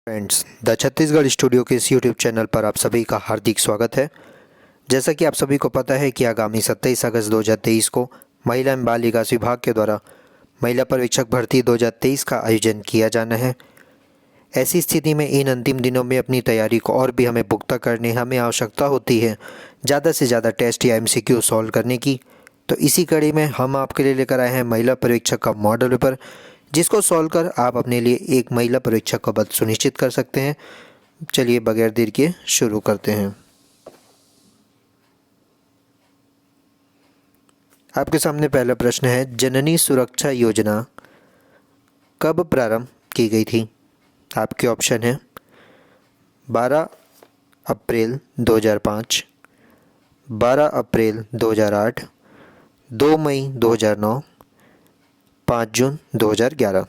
Friends, the Chhattisgarh studio के इस YouTube channel पर आप सभी का हार्दिक स्वागत है। जैसा कि आप सभी को पता है कि आगामी 27 अगस्त 2023 को महिला एवं बाल विकास विभाग के द्वारा महिला पर्यवेक्षक भर्ती 2023 का आयोजन किया जाना है। ऐसी स्थिति में इन अंतिम दिनों में अपनी तैयारी को और भी हमें पुख्ता करने हमें आवश्यकता होती है ज़्यादा से ज़्यादा टेस्ट या MCQ सॉल्व करने की। तो इसी कड़ी में हम आपके लिए लेकर आए हैं महिला पर्यवेक्षक का मॉडल पेपर, जिसको सॉल्व कर आप अपने लिए एक महिला पर्यवेक्षक का पद सुनिश्चित कर सकते हैं। चलिए बगैर देर के शुरू करते हैं। आपके सामने पहला प्रश्न है, जननी सुरक्षा योजना कब प्रारंभ की गई थी? आपके ऑप्शन है 12 अप्रैल 2005, 12 अप्रैल 2008, 2 मई 2009, 5 जून 2011।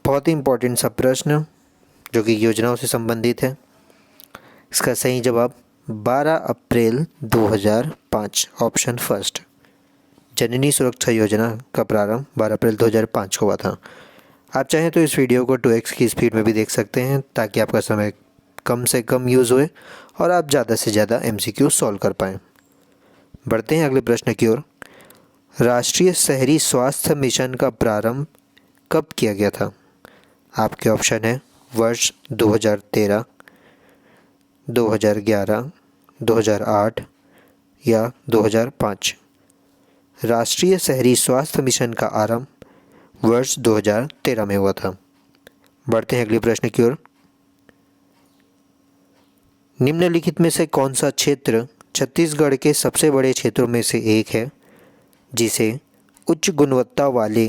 बहुत ही इम्पोर्टेंट सा प्रश्न जो कि योजनाओं से संबंधित है। इसका सही जवाब 12 अप्रैल 2005, ऑप्शन फर्स्ट। जननी सुरक्षा योजना का प्रारंभ 12 अप्रैल 2005 को हुआ था। आप चाहें तो इस वीडियो को 2x की स्पीड में भी देख सकते हैं ताकि आपका समय कम से कम यूज़ हुए और आप ज़्यादा से ज़्यादा MCQ सॉल्व कर पाएँ। बढ़ते हैं अगले प्रश्न की ओर। राष्ट्रीय शहरी स्वास्थ्य मिशन का प्रारंभ कब किया गया था? आपके ऑप्शन है वर्ष 2013, 2011, 2008 या 2005। राष्ट्रीय शहरी स्वास्थ्य मिशन का आरंभ वर्ष 2013 में हुआ था। बढ़ते हैं अगले प्रश्न की ओर। निम्नलिखित में से कौन सा क्षेत्र छत्तीसगढ़ के सबसे बड़े क्षेत्रों में से एक है जिसे उच्च गुणवत्ता वाले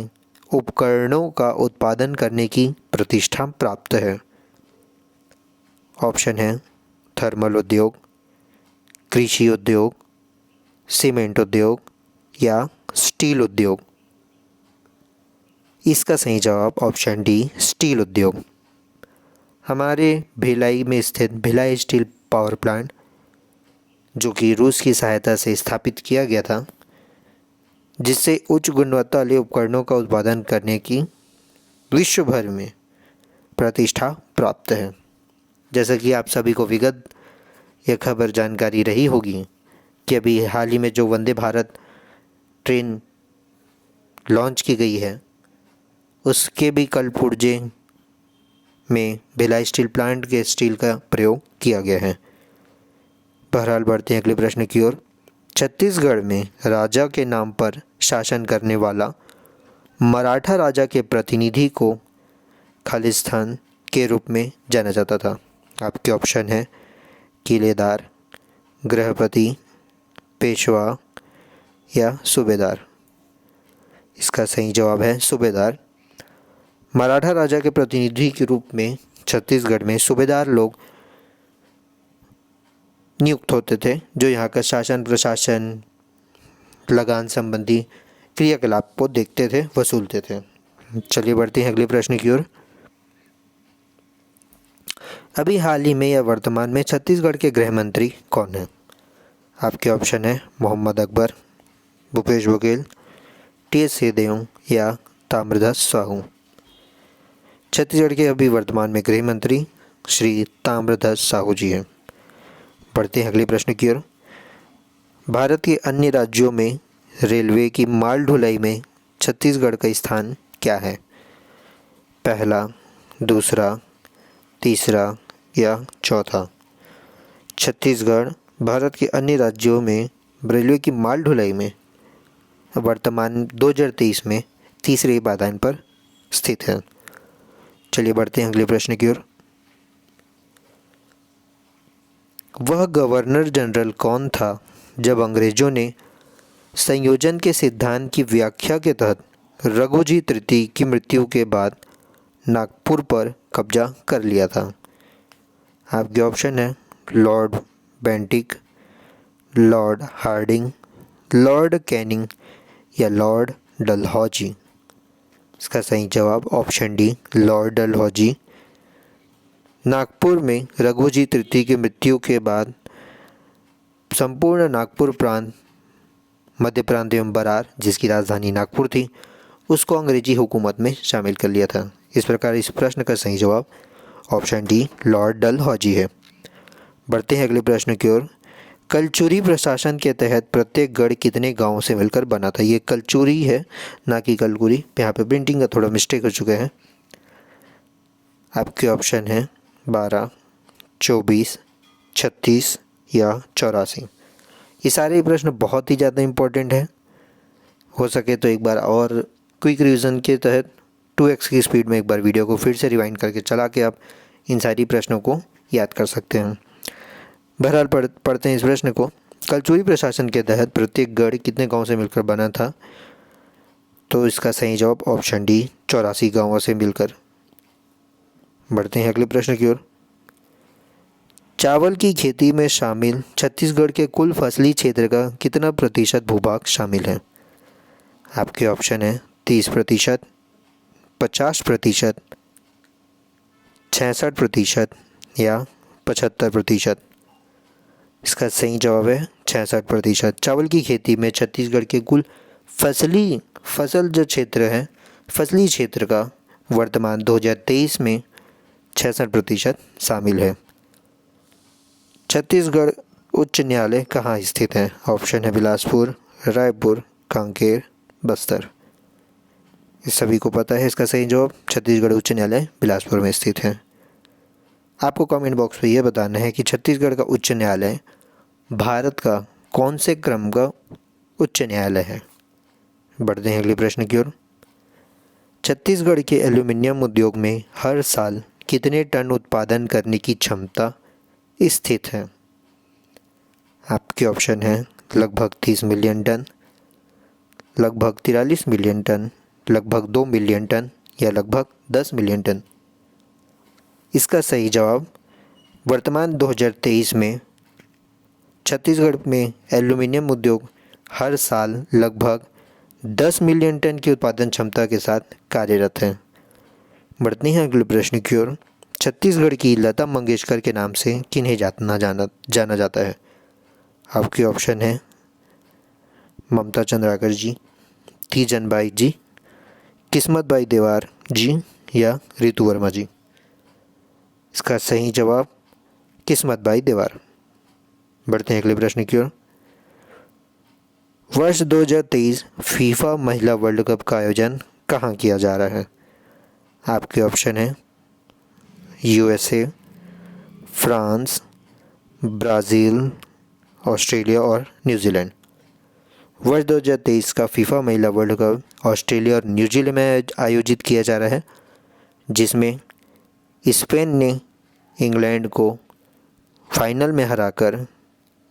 उपकरणों का उत्पादन करने की प्रतिष्ठा प्राप्त है? ऑप्शन है थर्मल उद्योग, कृषि उद्योग, सीमेंट उद्योग या स्टील उद्योग। इसका सही जवाब ऑप्शन डी, स्टील उद्योग। हमारे भिलाई में स्थित भिलाई स्टील पावर प्लांट, जो कि रूस की सहायता से स्थापित किया गया था, जिससे उच्च गुणवत्ता वाले उपकरणों का उत्पादन करने की विश्व भर में प्रतिष्ठा प्राप्त है। जैसा कि आप सभी को विगत यह खबर जानकारी रही होगी कि अभी हाल ही में जो वंदे भारत ट्रेन लॉन्च की गई है, उसके भी कल पुर्जे में भिलाई स्टील प्लांट के स्टील का प्रयोग किया गया है। बहरहाल बढ़ते हैं अगले प्रश्न की ओर। छत्तीसगढ़ में राजा के नाम पर शासन करने वाला मराठा राजा के प्रतिनिधि को खालिस्तान के रूप में जाना जाता था। आपके ऑप्शन है किलेदार, गृहपति, पेशवा या सूबेदार। इसका सही जवाब है सूबेदार। मराठा राजा के प्रतिनिधि के रूप में छत्तीसगढ़ में सूबेदार लोग नियुक्त होते थे, जो यहाँ का शासन प्रशासन, लगान संबंधी क्रियाकलाप को देखते थे, वसूलते थे। चलिए बढ़ते हैं अगले प्रश्न की ओर। अभी हाल ही में या वर्तमान में छत्तीसगढ़ के गृह मंत्री कौन है? आपके ऑप्शन है मोहम्मद अकबर, भूपेश बघेल, TS सिंहदेव या ताम्रध्वज साहू। छत्तीसगढ़ के अभी वर्तमान में गृह मंत्री श्री ताम्रध्वज साहू जी हैं। बढ़ते हैं अगले प्रश्न की ओर। भारत के अन्य राज्यों में रेलवे की माल ढुलाई में छत्तीसगढ़ का स्थान क्या है? पहला, दूसरा, तीसरा या चौथा। छत्तीसगढ़ भारत के अन्य राज्यों में रेलवे की माल ढुलाई में वर्तमान 2023 में तीसरे पायदान पर स्थित है। चलिए बढ़ते हैं अगले प्रश्न की ओर। वह गवर्नर जनरल कौन था जब अंग्रेजों ने संयोजन के सिद्धांत की व्याख्या के तहत रघुजी तृतीय की मृत्यु के बाद नागपुर पर कब्जा कर लिया था? आपके ऑप्शन है Lord Bentinck, Lord Hardinge, Lord Canning या लॉर्ड डलहौजी। इसका सही जवाब option D, Lord Dalhousie. Nagpur में रघुजी तृतीय की मृत्यु के बाद संपूर्ण नागपुर प्रांत, मध्य प्रांत एवं बरार, जिसकी राजधानी नागपुर थी, उसको अंग्रेजी हुकूमत में शामिल कर लिया था। इस प्रकार इस प्रश्न का सही जवाब ऑप्शन डी लॉर्ड डलहौजी है। बढ़ते हैं अगले प्रश्न की ओर। कलचुरी प्रशासन के तहत प्रत्येक गढ़ कितने गांवों से मिलकर बना था? ये कलचुरी है, ना कि कलकुरी। यहाँ पे प्रिंटिंग का थोड़ा मिस्टेक हो चुका है। आपके ऑप्शन हैं 12, 24, 36 या 84। ये सारे प्रश्न बहुत ही ज़्यादा इम्पोर्टेंट है। हो सके तो एक बार और क्विक रिवीजन के तहत 2x की स्पीड में एक बार वीडियो को फिर से रिवाइंड करके चला के आप इन सारी प्रश्नों को याद कर सकते हैं। बहरहाल पढ़ते हैं इस प्रश्न को। कलचुरी प्रशासन के तहत प्रत्येक गढ़ कितने गांव से मिलकर बना था? तो इसका सही जवाब ऑप्शन डी 84 गांवों से मिलकर। बढ़ते हैं अगले प्रश्न की ओर। चावल की खेती में शामिल छत्तीसगढ़ के कुल फसली क्षेत्र का कितना प्रतिशत भूभाग शामिल है? आपके ऑप्शन है 30%, 50%, 66% या 75%। इसका सही जवाब है 66%। चावल की खेती में छत्तीसगढ़ के कुल फसल जो क्षेत्र है, फसली क्षेत्र का वर्तमान 2023 में 66% शामिल है। छत्तीसगढ़ उच्च न्यायालय कहाँ स्थित है? ऑप्शन है बिलासपुर, रायपुर, कांकेर, बस्तर। इस सभी को पता है। इसका सही जवाब छत्तीसगढ़ उच्च न्यायालय बिलासपुर में स्थित है। आपको कमेंट बॉक्स में यह बताना है कि छत्तीसगढ़ का उच्च न्यायालय भारत का कौन से क्रम का उच्च न्यायालय है। बढ़ते हैं अगले प्रश्न की ओर। छत्तीसगढ़ के एल्यूमीनियम उद्योग में हर साल कितने टन उत्पादन करने की क्षमता स्थित है? आपके ऑप्शन हैं लगभग 30 मिलियन टन, लगभग 43 मिलियन टन, लगभग 2 मिलियन टन या लगभग 10 मिलियन टन। इसका सही जवाब वर्तमान 2023 में छत्तीसगढ़ में एल्यूमीनियम उद्योग हर साल लगभग 10 मिलियन टन की उत्पादन क्षमता के साथ कार्यरत है। बढ़ते हैं अगले प्रश्न की ओर। छत्तीसगढ़ की लता मंगेशकर के नाम से किन्हें जाना जाता है? आपके ऑप्शन है ममता चंद्राकर जी, तीजन बाई जी, किस्मत बाई देवार जी या रितु वर्मा जी। इसका सही जवाब किस्मत बाई देवार। बढ़ते हैं अगले प्रश्न की ओर। वर्ष 2023 फीफा महिला वर्ल्ड कप का आयोजन कहाँ किया जा रहा है? आपके ऑप्शन है USA, फ्रांस, ब्राज़ील, ऑस्ट्रेलिया और न्यूजीलैंड। वर्ष 2023 का फीफा महिला वर्ल्ड कप ऑस्ट्रेलिया और न्यूजीलैंड में आयोजित किया जा रहा है, जिसमें स्पेन ने इंग्लैंड को फाइनल में हराकर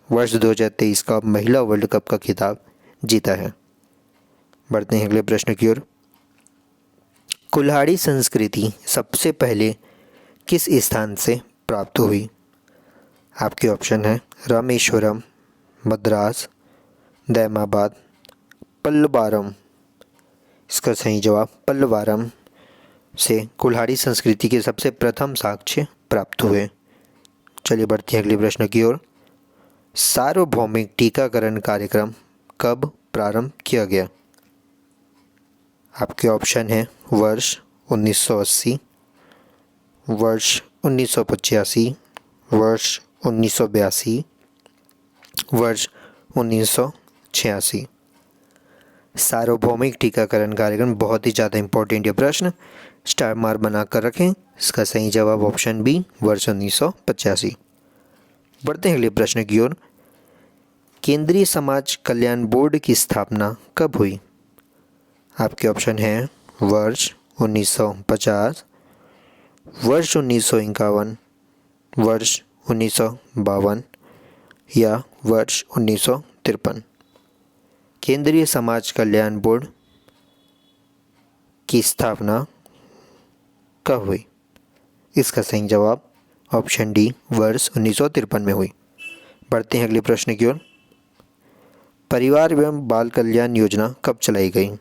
वर्ष 2023 का महिला वर्ल्ड कप का खिताब जीता है। बढ़ते हैं अगले प्रश्न की ओर। कुल्हाड़ी संस्कृति सबसे पहले किस स्थान से प्राप्त हुई? आपके ऑप्शन है रामेश्वरम, मद्रास, दैमाबाद, पल्लवारम। इसका सही जवाब पल्लवारम से कुल्हाड़ी संस्कृति के सबसे प्रथम साक्ष्य प्राप्त हुए। चलिए बढ़ते हैं अगले प्रश्न की ओर। सार्वभौमिक टीकाकरण कार्यक्रम कब प्रारंभ किया गया? आपके ऑप्शन है वर्ष 1980, वर्ष 1985, वर्ष 1982, वर्ष 1986। सार्वभौमिक टीकाकरण कार्यक्रम बहुत ही ज़्यादा इम्पोर्टेंट है प्रश्न, स्टार मार्क बना कर रखें। इसका सही जवाब ऑप्शन बी वर्ष 1985। बढ़ते हैं अगले प्रश्न की ओर। केंद्रीय समाज कल्याण बोर्ड की स्थापना कब हुई? आपके ऑप्शन हैं वर्ष 1950, वर्ष 1951, वर्ष 1952 या वर्ष 1953। केंद्रीय समाज कल्याण बोर्ड की स्थापना कब हुई? इसका सही जवाब ऑप्शन डी वर्ष 1953 में हुई। बढ़ते हैं अगले प्रश्न की ओर। परिवार एवं बाल कल्याण योजना कब चलाई गई?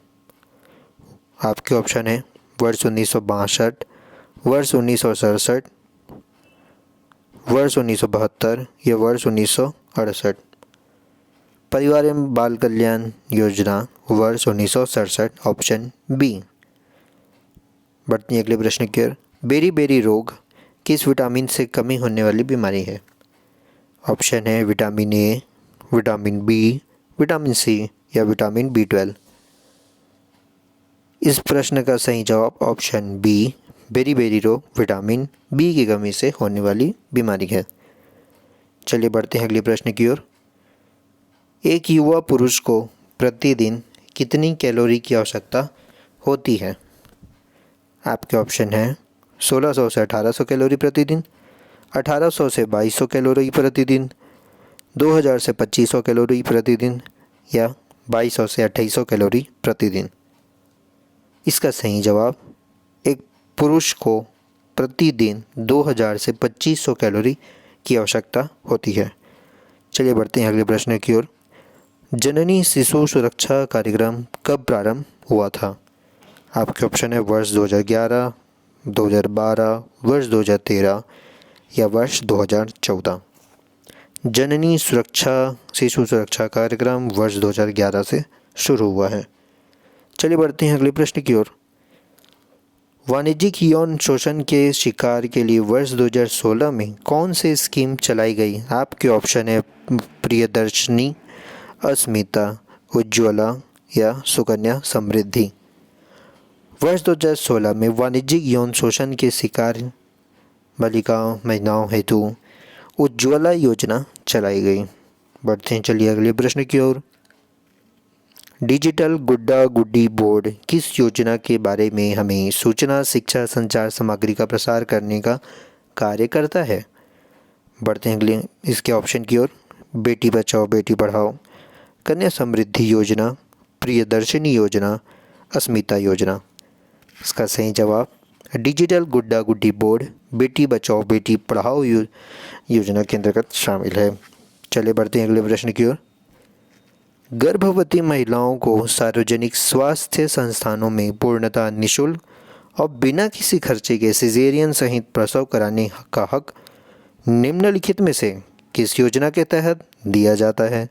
आपके ऑप्शन है वर्ष 1962, वर्ष 1967, वर्ष 1972 या वर्ष 1968। परिवार एवं बाल कल्याण योजना वर्ष 1967 ऑप्शन बी। बढ़ते हैं अगले प्रश्न की ओर। बेरी बेरी रोग किस विटामिन से कमी होने वाली बीमारी है? ऑप्शन है vitamin A, vitamin B, vitamin C या विटामिन बी12। इस प्रश्न का सही जवाब ऑप्शन बी, बेरी बेरी रोग विटामिन बी की कमी से होने वाली बीमारी है। चलिए बढ़ते हैं अगले प्रश्न की ओर। एक युवा पुरुष को प्रतिदिन कितनी कैलोरी की आवश्यकता होती है? आपके ऑप्शन हैं 1600 से 1800 कैलोरी प्रतिदिन, 1800 से 2200 कैलोरी प्रतिदिन, 2000 से 2500 कैलोरी प्रतिदिन या 2200 से 2800 कैलोरी प्रतिदिन। इसका सही जवाब एक पुरुष को प्रतिदिन 2000 से 2500 कैलोरी की आवश्यकता होती है। चलिए बढ़ते हैं अगले प्रश्न की ओर। जननी शिशु सुरक्षा कार्यक्रम कब प्रारंभ हुआ था? आपके ऑप्शन है वर्ष 2011, 2012, वर्ष 2013 या वर्ष 2014। जननी सुरक्षा शिशु सुरक्षा कार्यक्रम वर्ष 2011 से शुरू हुआ है। चलिए बढ़ते हैं अगले प्रश्न की ओर। वाणिज्यिक यौन शोषण के शिकार के लिए वर्ष 2016 में कौन सी स्कीम चलाई गई? आपके ऑप्शन है प्रियदर्शनी, अस्मिता, उज्ज्वला या सुकन्या समृद्धि। वर्ष 2016 में वाणिज्यिक यौन शोषण के शिकार बालिकाओं महिलाओं हेतु उज्ज्वला योजना चलाई गई। बढ़ते हैं चलिए अगले प्रश्न की ओर। डिजिटल गुड्डा गुड्डी बोर्ड किस योजना के बारे में हमें सूचना शिक्षा संचार सामग्री का प्रसार करने का कार्य करता है? बढ़ते हैं अगले इसके ऑप्शन की ओर। बेटी बचाओ बेटी पढ़ाओ, कन्या समृद्धि योजना, प्रियदर्शनी योजना, अस्मिता योजना। इसका सही जवाब डिजिटल गुड्डा गुड्डी बोर्ड बेटी बचाओ बेटी पढ़ाओ योजना के अंतर्गत शामिल है। चलिए बढ़ते हैं अगले प्रश्न की ओर। गर्भवती महिलाओं को सार्वजनिक स्वास्थ्य संस्थानों में पूर्णतः निःशुल्क और बिना किसी खर्चे के सिजेरियन सहित प्रसव कराने का हक निम्नलिखित में से किस योजना के तहत दिया जाता है?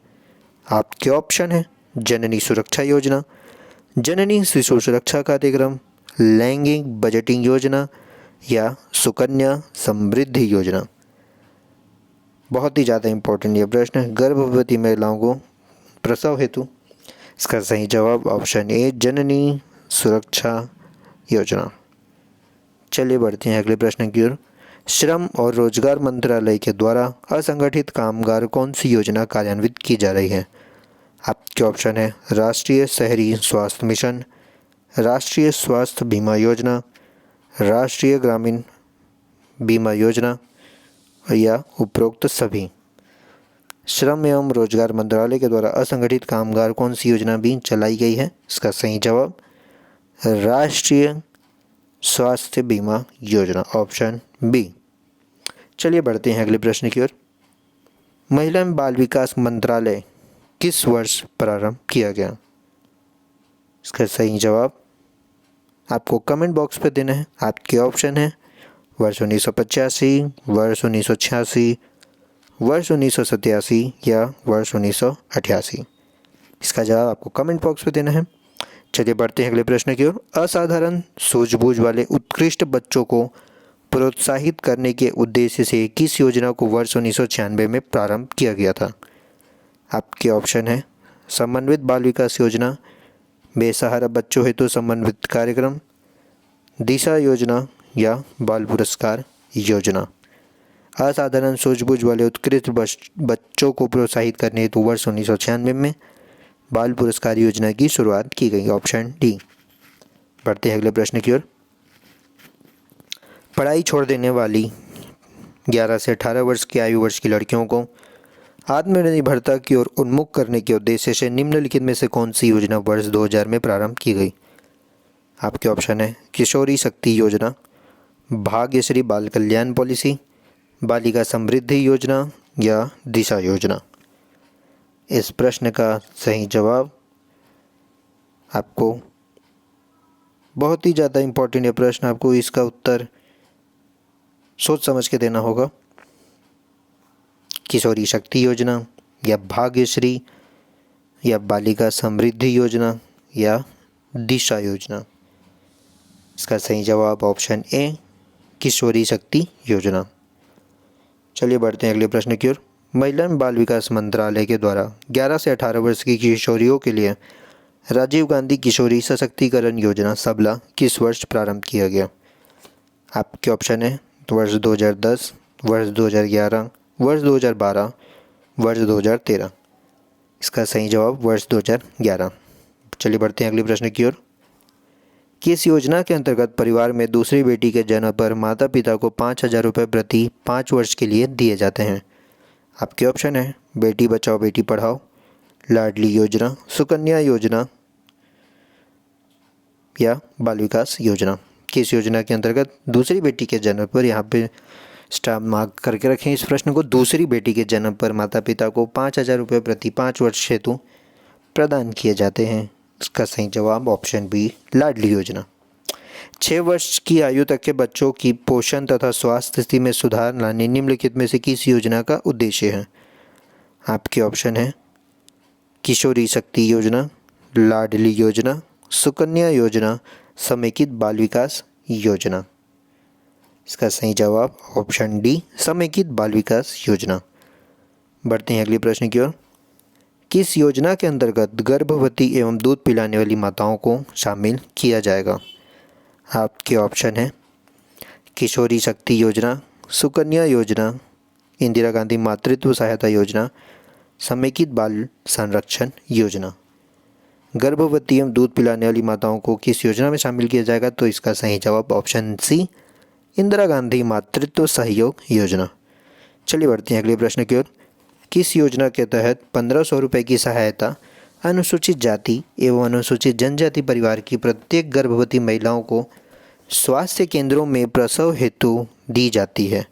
आपके ऑप्शन है जननी सुरक्षा योजना, जननी शिशु सुरक्षा कार्यक्रम, लैंगिक बजटिंग योजना या सुकन्या समृद्धि योजना। बहुत ही ज़्यादा इम्पोर्टेंट ये प्रश्न है। गर्भवती महिलाओं को प्रसव हेतु इसका सही जवाब ऑप्शन ए जननी सुरक्षा योजना। चलिए बढ़ते हैं अगले प्रश्न की ओर। श्रम और रोजगार मंत्रालय के द्वारा असंगठित कामगार कौन सी योजना कार्यान्वित की जा रही है? आपके ऑप्शन है राष्ट्रीय शहरी स्वास्थ्य मिशन, राष्ट्रीय स्वास्थ्य बीमा योजना, राष्ट्रीय ग्रामीण बीमा योजना या उपरोक्त सभी। श्रम एवं रोजगार मंत्रालय के द्वारा असंगठित कामगार कौन सी योजना भी चलाई गई है? इसका सही जवाब राष्ट्रीय स्वास्थ्य बीमा योजना ऑप्शन बी। चलिए बढ़ते हैं अगले प्रश्न की ओर। महिला एवं बाल विकास मंत्रालय किस वर्ष प्रारंभ किया गया? इसका सही जवाब आपको कमेंट बॉक्स पर देना है। आपके ऑप्शन है वर्ष 1985, वर्ष 1986, वर्ष 1987 या वर्ष 1988। इसका जवाब आपको कमेंट बॉक्स में देना है। चलिए बढ़ते हैं अगले प्रश्न की ओर। असाधारण सूझबूझ वाले उत्कृष्ट बच्चों को प्रोत्साहित करने के उद्देश्य से किस योजना को वर्ष 1996 में प्रारंभ किया गया था? आपके ऑप्शन है समन्वित बाल विकास योजना, बेसहारा बच्चों हेतु समन्वित कार्यक्रम, दिशा योजना या बाल पुरस्कार योजना। असाधारण सूझबूझ वाले उत्कृष्ट बच्चों को प्रोत्साहित करने हेतु वर्ष 1996 में बाल पुरस्कार योजना की शुरुआत की गई ऑप्शन डी। बढ़ते हैं अगले प्रश्न की ओर। पढ़ाई छोड़ देने वाली 11 से 18 वर्ष की आयु वर्ष की लड़कियों को आत्मनिर्भरता की ओर उन्मुख करने के उद्देश्य से निम्नलिखित में से कौन सी योजना वर्ष 2000 में प्रारंभ की गई? आपके ऑप्शन है किशोरी शक्ति योजना, भाग्यश्री बाल कल्याण पॉलिसी, बालिका समृद्धि योजना या दिशा योजना। इस प्रश्न का सही जवाब आपको बहुत ही ज़्यादा इम्पोर्टेंट है प्रश्न, आपको इसका उत्तर सोच समझ के देना होगा। किशोरी शक्ति योजना या भाग्यश्री या बालिका समृद्धि योजना या दिशा योजना। इसका सही जवाब ऑप्शन ए किशोरी शक्ति योजना। चलिए बढ़ते हैं अगले प्रश्न की ओर। महिला एवं बाल विकास मंत्रालय के द्वारा 11 से 18 वर्ष की किशोरियों के लिए राजीव गांधी किशोरी सशक्तिकरण योजना सबला किस वर्ष प्रारंभ किया गया? आपके ऑप्शन है वर्ष 2010, वर्ष 2011, वर्ष 2012, वर्ष 2013। इसका सही जवाब वर्ष 2011। चलिए बढ़ते हैं अगले प्रश्न की ओर। किस योजना के अंतर्गत परिवार में दूसरी बेटी के जन्म पर माता पिता को 5,000 रुपये प्रति 5 वर्ष के लिए दिए जाते हैं? आपके ऑप्शन है बेटी बचाओ बेटी पढ़ाओ, लाडली योजना, सुकन्या योजना या बाल विकास योजना। किस योजना के अंतर्गत दूसरी बेटी के जन्म पर, यहाँ पे स्टार मार्क करके रखें इस प्रश्न को, दूसरी बेटी के जन्म पर माता पिता को 5,000 रुपये प्रति 5 वर्ष हेतु प्रदान किए जाते हैं? इसका सही जवाब ऑप्शन बी लाडली योजना। 6 वर्ष की आयु तक के बच्चों की पोषण तथा स्वास्थ्य स्थिति में सुधार लाने निम्नलिखित में से किस योजना का उद्देश्य है? आपके ऑप्शन है किशोरी शक्ति योजना, लाडली योजना, सुकन्या योजना, समेकित बाल विकास योजना। इसका सही जवाब ऑप्शन डी समेकित बाल विकास योजना। बढ़ते हैं अगले प्रश्न की ओर। किस योजना के अंतर्गत गर्भवती एवं दूध पिलाने वाली माताओं को शामिल किया जाएगा? आपके ऑप्शन है किशोरी शक्ति योजना, सुकन्या योजना, इंदिरा गांधी मातृत्व सहायता योजना, समेकित बाल संरक्षण योजना। गर्भवती एवं दूध पिलाने वाली माताओं को किस योजना में शामिल किया जाएगा? तो इसका सही जवाब ऑप्शन सी इंदिरा गांधी मातृत्व सहयोग योजना। चलिए बढ़ते हैं अगले प्रश्न की ओर। किस योजना के तहत 1,500 रुपये की सहायता अनुसूचित जाति एवं अनुसूचित जनजाति परिवार की प्रत्येक गर्भवती महिलाओं को स्वास्थ्य केंद्रों में प्रसव हेतु दी जाती है?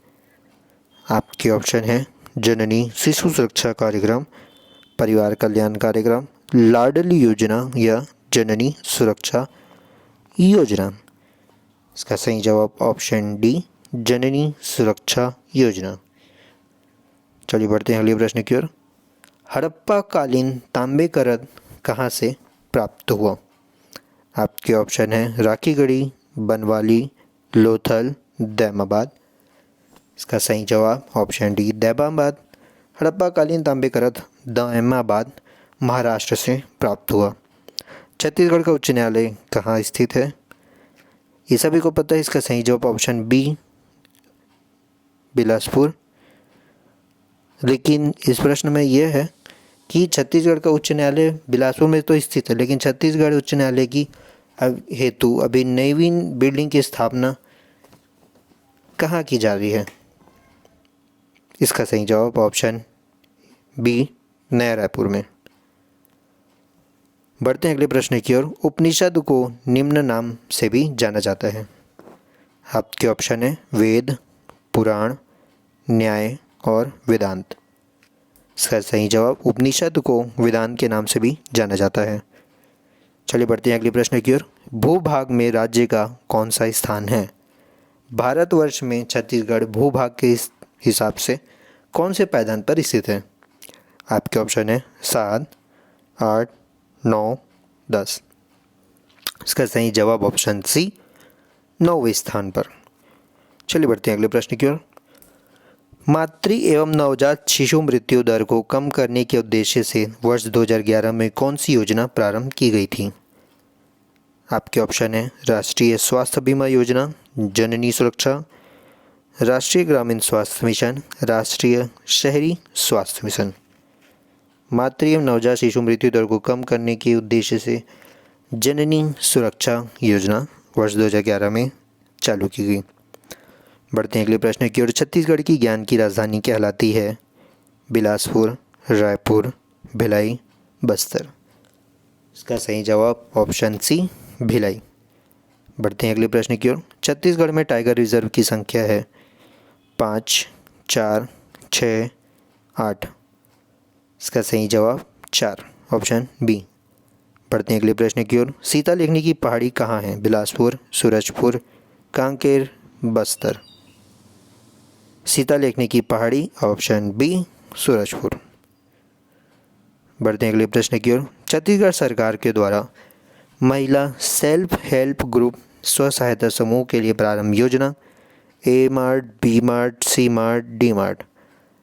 आपके ऑप्शन है जननी शिशु सुरक्षा कार्यक्रम, परिवार कल्याण कार्यक्रम, लाडली योजना या जननी सुरक्षा योजना। इसका सही जवाब ऑप्शन डी जननी सुरक्षा योजना। चलिए बढ़ते हैं अगले प्रश्न की ओर। हड़प्पा कालीन तांबे करद कहाँ से प्राप्त हुआ? आपके ऑप्शन है राखीगढ़ी, बनवाली, लोथल, दैमाबाद। इसका सही जवाब ऑप्शन डी दैमाबाद। हड़प्पा कालीन तांबे करद दैमाबाद महाराष्ट्र से प्राप्त हुआ। छत्तीसगढ़ का उच्च न्यायालय कहाँ स्थित है? ये सभी को पता है। इसका सही जवाब ऑप्शन बी बिलासपुर। लेकिन इस प्रश्न में यह है कि छत्तीसगढ़ का उच्च न्यायालय बिलासपुर में तो स्थित है, लेकिन छत्तीसगढ़ उच्च न्यायालय की हेतु अभी नवीन बिल्डिंग की स्थापना कहाँ की जा रही है? इसका सही जवाब ऑप्शन बी नया रायपुर में। बढ़ते हैं अगले प्रश्न की ओर। उपनिषद को निम्न नाम से भी जाना जाता है। आपके ऑप्शन है वेद, पुराण, न्याय और वेदांत। इसका सही जवाब उपनिषद को वेदांत के नाम से भी जाना जाता है। चलिए बढ़ते हैं अगले प्रश्न की ओर। भूभाग में राज्य का कौन सा स्थान है? भारतवर्ष में छत्तीसगढ़ भूभाग के हिसाब से कौन से पायदान पर स्थित है? आपके ऑप्शन है 7, 8, 9, 10। इसका सही जवाब ऑप्शन सी 9वें स्थान पर। चलिए बढ़ते हैं अगले प्रश्न की ओर। मातृ एवं नवजात शिशु मृत्यु दर को कम करने के उद्देश्य से वर्ष 2011 में कौन सी योजना प्रारंभ की गई थी? आपके ऑप्शन है राष्ट्रीय स्वास्थ्य बीमा योजना, जननी सुरक्षा, राष्ट्रीय ग्रामीण स्वास्थ्य मिशन, राष्ट्रीय शहरी स्वास्थ्य मिशन। मातृ एवं नवजात शिशु मृत्यु दर को कम करने के उद्देश्य से जननी सुरक्षा योजना वर्ष 2011 में चालू की गई। बढ़ते हैं अगले प्रश्न की ओर। छत्तीसगढ़ की ज्ञान की राजधानी कहलाती है? बिलासपुर, रायपुर, भिलाई, बस्तर। इसका सही जवाब ऑप्शन सी भिलाई। बढ़ते हैं अगले प्रश्न की ओर। छत्तीसगढ़ में टाइगर रिजर्व की संख्या है 5, 4, 6, 8। इसका सही जवाब 4 ऑप्शन बी। बढ़ते हैं अगले प्रश्न की ओर। सीता लेखनी की पहाड़ी कहाँ है? बिलासपुर, सूरजपुर, कांकेर, बस्तर। सीता लेखनी की पहाड़ी ऑप्शन बी सूरजपुर। बढ़ते हैं अगले प्रश्न की ओर। छत्तीसगढ़ सरकार के द्वारा महिला सेल्फ हेल्प ग्रुप स्व सहायता समूह के लिए प्रारंभ योजना? ए मार्ट, बी मार्ट, सी मार्ट, डी मार्ट।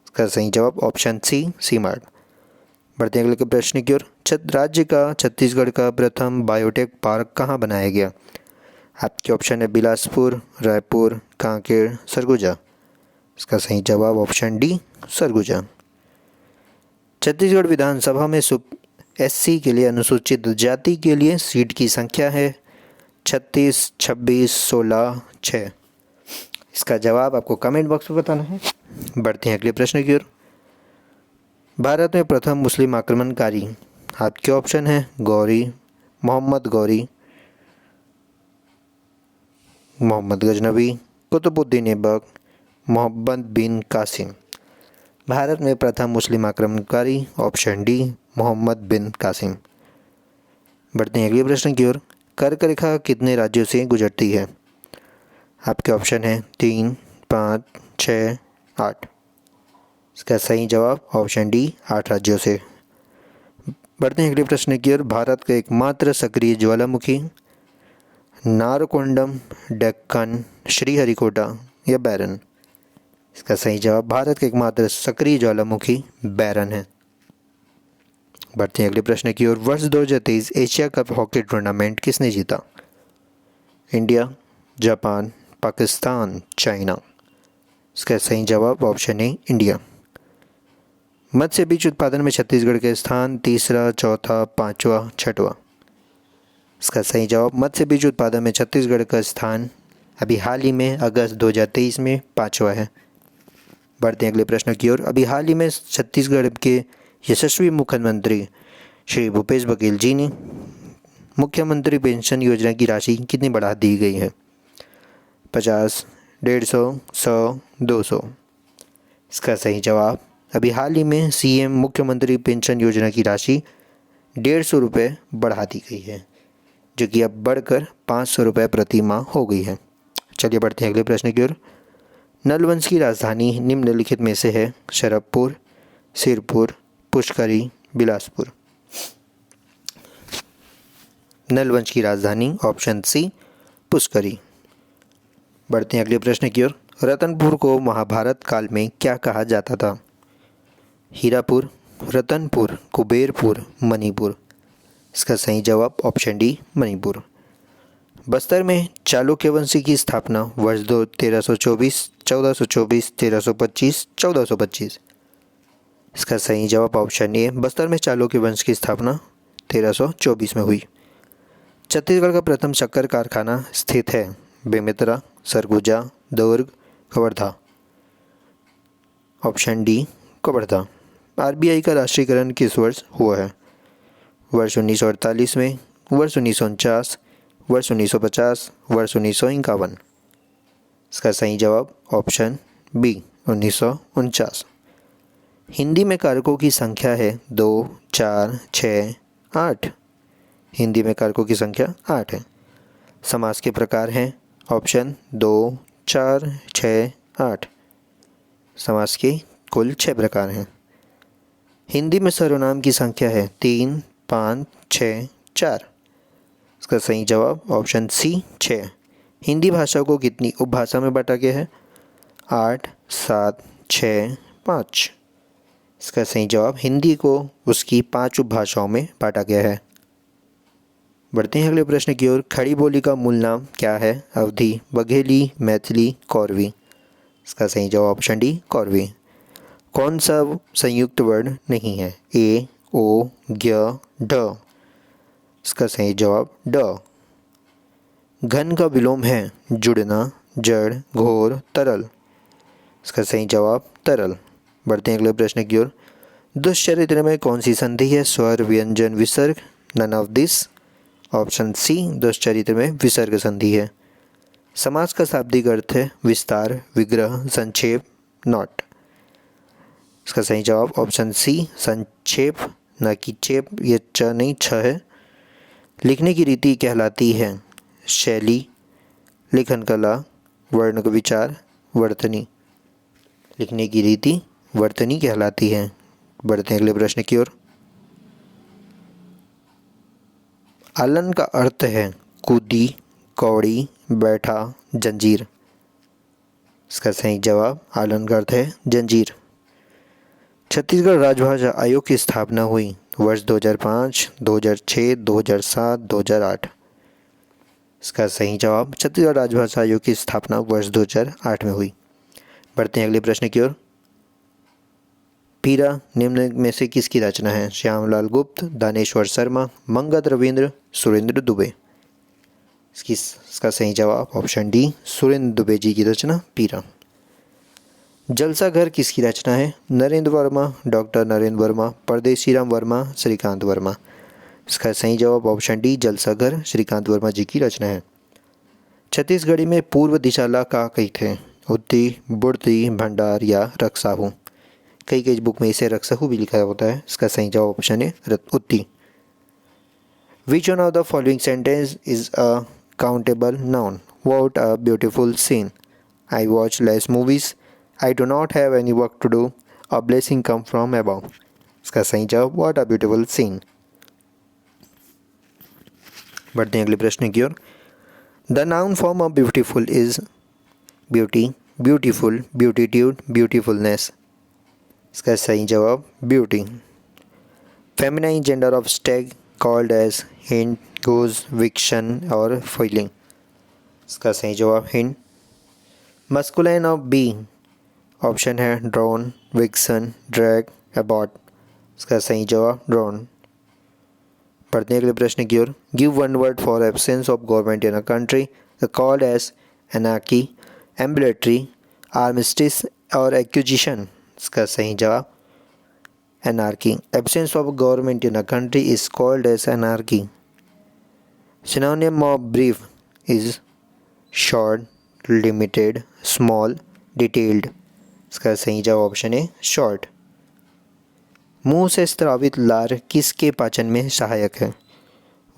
इसका सही जवाब ऑप्शन सी मार्ट। बढ़ते हैं अगले के प्रश्न की ओर। राज्य का छत्तीसगढ़ का प्रथम बायोटेक पार्क कहाँ बनाया गया? आपके ऑप्शन है बिलासपुर, रायपुर, कांकेर, सरगुजा। इसका सही जवाब ऑप्शन डी सरगुजा। छत्तीसगढ़ विधानसभा में SC के लिए अनुसूचित जाति के लिए सीट की संख्या है 36, 26, 16, 6। इसका जवाब आपको कमेंट बॉक्स में बताना है। बढ़ते हैं अगले प्रश्न की ओर। भारत में प्रथम मुस्लिम आक्रमणकारी, आपके ऑप्शन है गौरी, मोहम्मद गौरी, मोहम्मद गजनवी, कुतुबुद्दीन ऐबक, मोहम्मद बिन कासिम। भारत में प्रथम मुस्लिम आक्रमणकारी ऑप्शन डी मोहम्मद बिन कासिम। बढ़ते हैं अगले प्रश्न की ओर। कर्क रेखा कितने राज्यों से गुजरती है? आपके ऑप्शन है 3, 5, 6, 8। इसका सही जवाब ऑप्शन डी 8 राज्यों से। बढ़ते हैं अगले प्रश्न की ओर। भारत का एकमात्र सक्रिय ज्वालामुखी? नारकोंडम, डेक्कन, श्रीहरिकोटा या बैरन। इसका सही जवाब भारत का एकमात्र सक्रिय ज्वालामुखी बैरन है। बढ़ते हैं अगले प्रश्न की ओर। वर्ष 2023 एशिया कप हॉकी टूर्नामेंट किसने जीता? India, Japan, Pakistan, China. इसका सही जवाब ऑप्शन ए इंडिया। मत्स्य बीज उत्पादन में छत्तीसगढ़ के स्थान तीसरा, चौथा, पांचवा, छठवां। इसका सही जवाब मत्स्य बीज उत्पादन में छत्तीसगढ़ का स्थान अभी हाल ही में अगस्त 2023 में 5वां है। बढ़ते हैं अगले प्रश्न की ओर। अभी हाल ही में छत्तीसगढ़ के यशस्वी मुख्यमंत्री श्री भूपेश बघेल जी ने मुख्यमंत्री पेंशन योजना की राशि कितनी बढ़ा दी गई है? 50, 150, 100, 200। इसका सही जवाब अभी हाल ही में CM मुख्यमंत्री पेंशन योजना की राशि 150 रुपये बढ़ा दी गई है, जो कि अब बढ़कर 500 रुपये प्रति माह हो गई है। चलिए बढ़ते हैं अगले प्रश्न की ओर। नलवंश की राजधानी निम्नलिखित में से है? शरभपुर, सिरपुर, पुष्करी, बिलासपुर। नलवंश की राजधानी ऑप्शन सी पुष्करी। बढ़ते हैं अगले प्रश्न की ओर। रतनपुर को महाभारत काल में क्या कहा जाता था? हीरापुर, रतनपुर, कुबेरपुर, मणिपुर। इसका सही जवाब ऑप्शन डी मणिपुर। बस्तर में चालुक्य वंश की स्थापना वर्ष 1324, 1424, 1325, 1425। इसका सही जवाब ऑप्शन ए बस्तर में चालुक्य वंश की स्थापना 1324 में हुई। छत्तीसगढ़ का प्रथम शक्कर कारखाना स्थित है? Bemetara, Surguja, Durg, Kawardha. Option D Kawardha. RBI का राष्ट्रीयकरण किस वर्ष हुआ है? वर्ष 1948 में, वर्ष 1949, वर्ष 1950, वर्ष 1951। इसका सही जवाब ऑप्शन बी 1949। हिंदी में कारकों की संख्या है 2, 4, 6, 8। हिंदी में कारकों की संख्या 8 है। समास के प्रकार हैं? ऑप्शन 2, 4, 6, 8। समास के कुल 6 प्रकार हैं। हिंदी में सर्वनाम की संख्या है 3, 5, 6, 4। इसका सही जवाब ऑप्शन सी 6। हिंदी भाषा को कितनी उपभाषा में बांटा गया है? 8, 7, 6, 5। इसका सही जवाब हिंदी को उसकी 5 उपभाषाओं में बांटा गया है। बढ़ते हैं अगले प्रश्न की ओर। खड़ी बोली का मूल नाम क्या है? अवधी, बघेली, मैथिली, कौरवी। इसका सही जवाब ऑप्शन डी कौरवी। कौन सा संयुक्त वर्ण नहीं है? ए, ओ, ज्ञ, ढ। इसका सही जवाब ड। घन का विलोम है? जुड़ना, जड़, घोर, तरल। इसका सही जवाब तरल। बढ़ते हैं अगले प्रश्न की ओर। दुष्चरित्र में कौन सी संधि है? स्वर, व्यंजन, विसर्ग, none of this. Option C दुष्चरित्र में विसर्ग संधि है। समास का शाब्दिक अर्थ है विस्तार, विग्रह, संक्षेप, नॉट। इसका सही जवाब ऑप्शन सी संक्षेप, न कि चेप। ये च नहीं छ है। लिखने की रीति कहलाती है शैली, लेखन कला, वर्ण का विचार, वर्तनी। लिखने की रीति वर्तनी कहलाती है। बढ़ते हैं अगले प्रश्न की ओर। आलन का अर्थ है कूदी, कौड़ी, बैठा, जंजीर। इसका सही जवाब आलन का अर्थ है जंजीर। छत्तीसगढ़ राजभाषा आयोग की स्थापना हुई वर्ष 2005, 2006, 2007, 2008। इसका सही जवाब छत्तीसगढ़ राजभाषा आयोग की स्थापना वर्ष 2008 में हुई। बढ़ते हैं अगले प्रश्न की ओर। पीरा निम्न में से किसकी रचना है? श्यामलाल गुप्त, दानेश्वर शर्मा, मंगत रविंद्र, सुरेंद्र दुबे। इसका सही जवाब ऑप्शन डी, सुरेंद्र दुबे जी की रचना पीरा। जलसा घर किसकी रचना है? नरेंद्र वर्मा, डॉक्टर नरेंद्र वर्मा, परदेसी राम वर्मा, श्रीकांत वर्मा। इसका सही जवाब ऑप्शन डी, जलसा घर श्रीकांत वर्मा जी की रचना है। छत्तीसगढ़ी में पूर्व दिशाला का कही थे? उत्ती, बुड़ती, भंडार या रक्साहू। कई बुक में इसे रक्साहू भी लिखा होता है। इसका सही जवाब ऑप्शन है उत्ती। Which one of the following sentence is a countable noun? What a beautiful scene, I watch less movies, I do not have any work to do, a blessing come from above. इसका सही जवाब what a beautiful scene. बढ़ते हैं अगले प्रश्न की ओर। The noun form of beautiful is beauty, beautiful, beautitude, beautifulness. इसका सही जवाब beauty. Feminine gender of stag called as hind, goose, vixen और फॉइलिंग। इसका सही जवाब hind. Masculine of bee option है ड्रोन, विक्सन, ड्रैग, एबॉट। इसका सही जवाब ड्रोन। पढ़ते हैं अगले प्रश्न की ओर। Give one word for absence of government in a country called as anarchy, ambulatory, armistice और एक्विजिशन। इसका सही जवाब anarchy. Absence of government in a country is called as anarchy. Synonym of brief is short, limited, small, detailed. इसका सही जवाब option है short. मुंह से स्रावित लार किसके पाचन में सहायक है?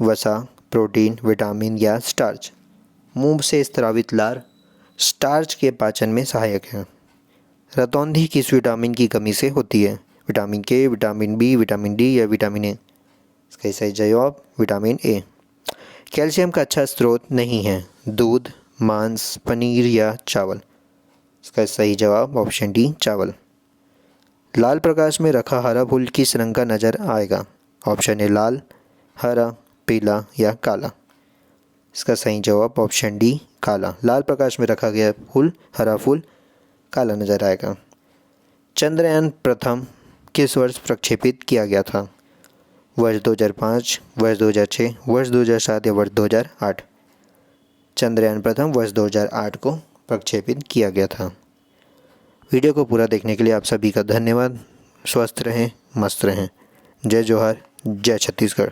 वसा, प्रोटीन, विटामिन या स्टार्च। मुंह से स्रावित लार स्टार्च के पाचन में सहायक है। रतौंधी किस विटामिन की कमी से होती है? विटामिन के, विटामिन बी, विटामिन डी या विटामिन ए। इसका सही जवाब विटामिन ए। कैल्शियम का अच्छा स्रोत नहीं है? दूध, मांस, पनीर या चावल। इसका सही जवाब ऑप्शन डी, चावल। लाल प्रकाश में रखा हरा फूल किस रंग का नजर आएगा? ऑप्शन ए लाल, हरा, पीला या काला। इसका सही जवाब ऑप्शन डी, काला। लाल प्रकाश में रखा गया फूल, हरा फूल, काला नजर आएगा। चंद्रयान प्रथम किस वर्ष प्रक्षेपित किया गया था? वर्ष 2005, वर्ष 2006, वर्ष 2007 या वर्ष 2008। चंद्रयान प्रथम वर्ष 2008 को प्रक्षेपित किया गया था। वीडियो को पूरा देखने के लिए आप सभी का धन्यवाद। स्वस्थ रहें, मस्त रहें। जय जोहार, जय छत्तीसगढ़।